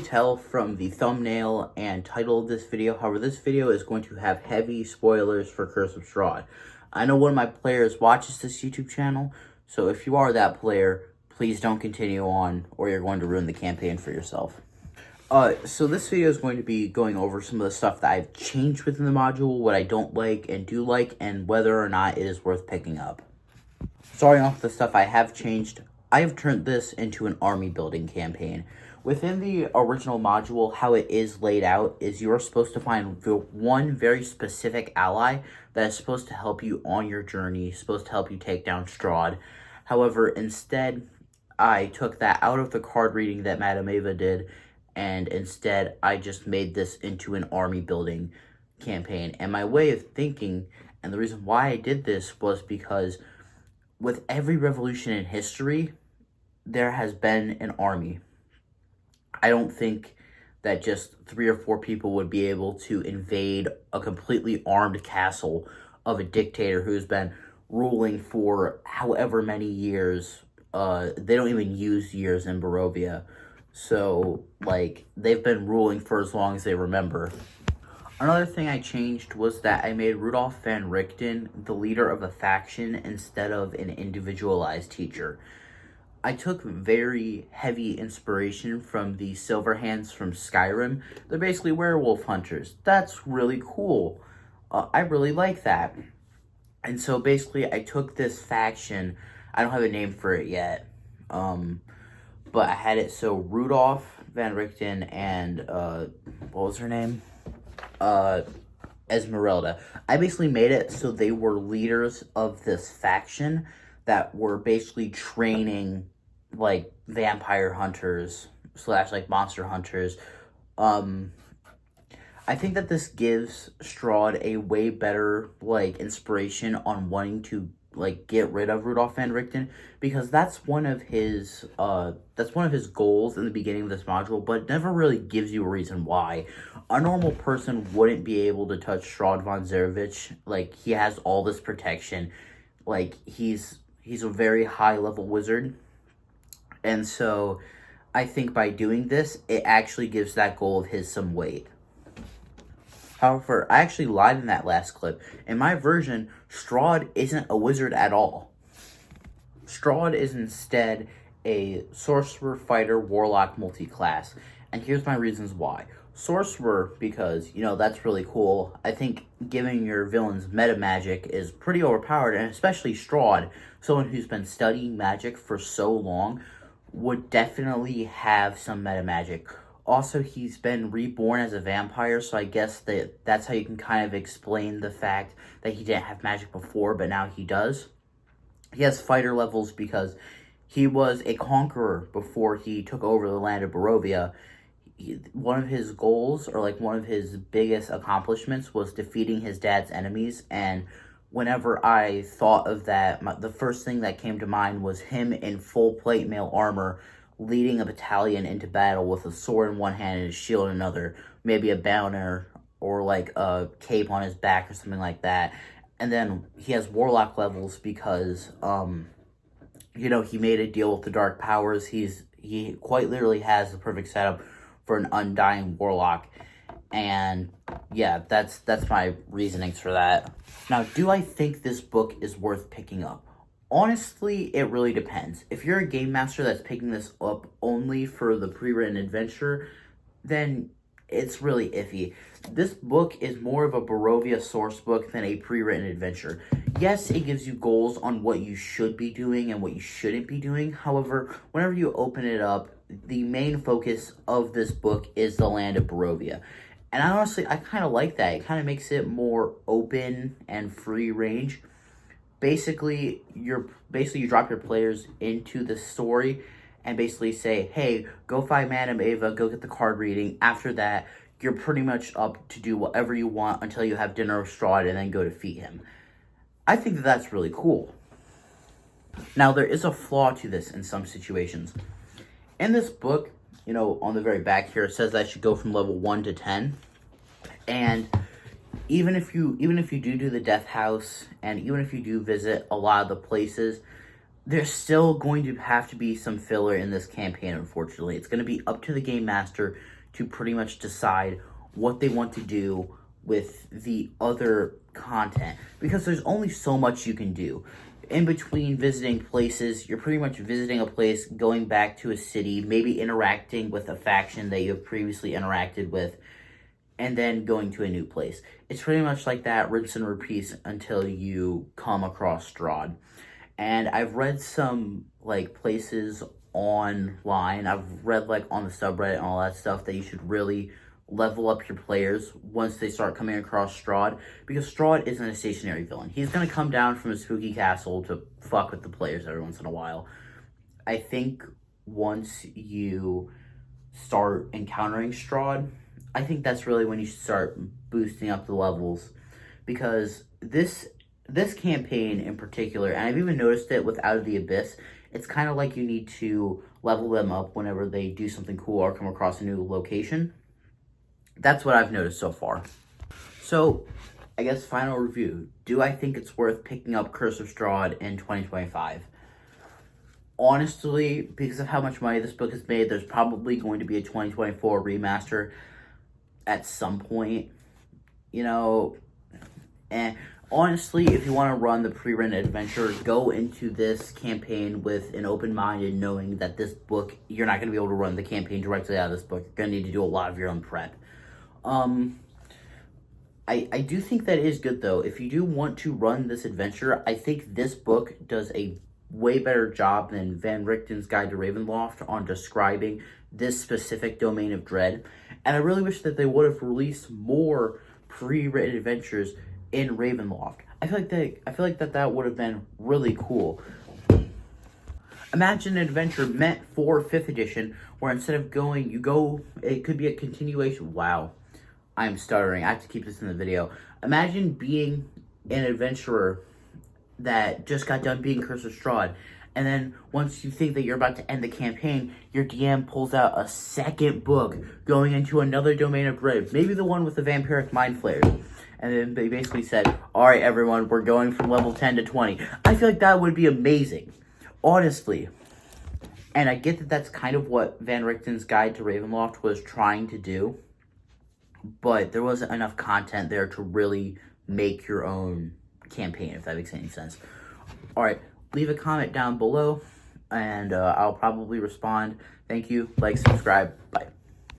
Tell from the thumbnail and title of this video. However, this video is going to have heavy spoilers for Curse of Strahd. I know one of my players watches this YouTube channel, so if you are that player, please don't continue on or you're going to ruin the campaign for yourself. So this video is going to be going over some of the stuff that I've changed within the module, what I don't like and do like, and whether or not it is worth picking up. Starting off with the stuff I have changed, I have turned this into an army building campaign. Within the original module, how it is laid out is you are supposed to find one very specific ally that is supposed to help you on your journey, supposed to help you take down Strahd. However, instead, I took that out of the card reading that Madame Ava did, and instead, I just made this into an army building campaign. And my way of thinking, and the reason why I did this was because with every revolution in history, there has been an army. I don't think that just 3 or 4 people would be able to invade a completely armed castle of a dictator who's been ruling for however many years. They don't even use years in Barovia. So, like, they've been ruling for as long as they remember. Another thing I changed was that I made Rudolf van Richten the leader of a faction instead of an individualized teacher. I took very heavy inspiration from the Silverhands from Skyrim. They're basically werewolf hunters. That's really cool. I really like that. And so basically I took this faction. I don't have a name for it yet. But I had it so Rudolf van Richten and what was her name? Esmeralda. I basically made it so they were leaders of this faction that were basically training like vampire hunters / like monster hunters. I think that this gives Strahd a way better like inspiration on wanting to like get rid of Rudolf van Richten, because that's one of his goals in the beginning of this module, but it never really gives you a reason why. A normal person wouldn't be able to touch Strahd von Zarovich. Like, he has all this protection. Like, he's a very high level wizard. And so I think by doing this, it actually gives that goal of his some weight. However, I actually lied in that last clip. In my version, Strahd isn't a wizard at all. Strahd is instead a sorcerer, fighter, warlock, multi-class. And here's my reasons why. Sorcerer, because, you know, that's really cool. I think giving your villains meta magic is pretty overpowered, and especially Strahd, someone who's been studying magic for so long, would definitely have some meta magic. Also, he's been reborn as a vampire, so I guess that's how you can kind of explain the fact that he didn't have magic before, but now he does. He has fighter levels because he was a conqueror before he took over the land of Barovia. One of his goals, or like one of his biggest accomplishments, was defeating his dad's enemies, and whenever I thought of that, the first thing that came to mind was him in full plate mail armor, leading a battalion into battle with a sword in one hand and a shield in another, maybe a banner or like a cape on his back or something like that. And then he has warlock levels because, you know, he made a deal with the dark powers. He quite literally has the perfect setup for an undying warlock. And yeah, that's my reasonings for that. Now, do I think this book is worth picking up? Honestly, it really depends. If you're a game master that's picking this up only for the pre-written adventure, then it's really iffy. This book is more of a Barovia source book than a pre-written adventure. Yes, it gives you goals on what you should be doing and what you shouldn't be doing. However, whenever you open it up, the main focus of this book is the land of Barovia. And I kind of like that. It kind of makes it more open and free range. Basically, you drop your players into the story and basically say, hey, go find Madame Ava, go get the card reading. After that, you're pretty much up to do whatever you want until you have dinner with Strahd and then go defeat him. I think that that's really cool. Now, there is a flaw to this in some situations. In this book, you know, on the very back here, it says that I should go from level 1 to 10. And even if you do the death house, and even if you do visit a lot of the places, there's still going to have to be some filler in this campaign, unfortunately. It's going to be up to the game master to pretty much decide what they want to do with the other content, because there's only so much you can do. In between visiting places, you're pretty much visiting a place, going back to a city, maybe interacting with a faction that you have previously interacted with, and then going to a new place. It's pretty much like that, rinse and repeat until you come across Strahd. And I've read some, like, places online. I've read, like, on the subreddit and all that stuff that you should really level up your players once they start coming across Strahd, because Strahd isn't a stationary villain. He's going to come down from a spooky castle to fuck with the players every once in a while. I think once you start encountering Strahd, I think that's really when you start boosting up the levels, because this campaign in particular, and I've even noticed it with Out of the Abyss, it's kind of like you need to level them up whenever they do something cool or come across a new location. That's what I've noticed so far. So, I guess final review. Do I think it's worth picking up Curse of Strahd in 2025? Honestly, because of how much money this book has made, there's probably going to be a 2024 remaster at some point. You know, and honestly, if you want to run the pre-written adventure, go into this campaign with an open mind and knowing that this book, you're not going to be able to run the campaign directly out of this book. You're going to need to do a lot of your own prep. I do think that is good, though. If you do want to run this adventure, I think this book does a way better job than Van Richten's Guide to Ravenloft on describing this specific domain of dread. And I really wish that they would have released more pre-written adventures in Ravenloft. I feel like that would have been really cool. Imagine an adventure meant for 5th edition, where instead of going, it could be a continuation. Wow, I'm stuttering. I have to keep this in the video. Imagine being an adventurer that just got done being Curse of Strahd, and then once you think that you're about to end the campaign, your DM pulls out a second book going into another domain of dread, maybe the one with the vampiric mind flayers. And then they basically said, all right, everyone, we're going from level 10 to 20. I feel like that would be amazing, honestly. And I get that that's kind of what Van Richten's Guide to Ravenloft was trying to do, but there wasn't enough content there to really make your own campaign, if that makes any sense. All right, leave a comment down below, and I'll probably respond. Thank you. Like, subscribe. Bye.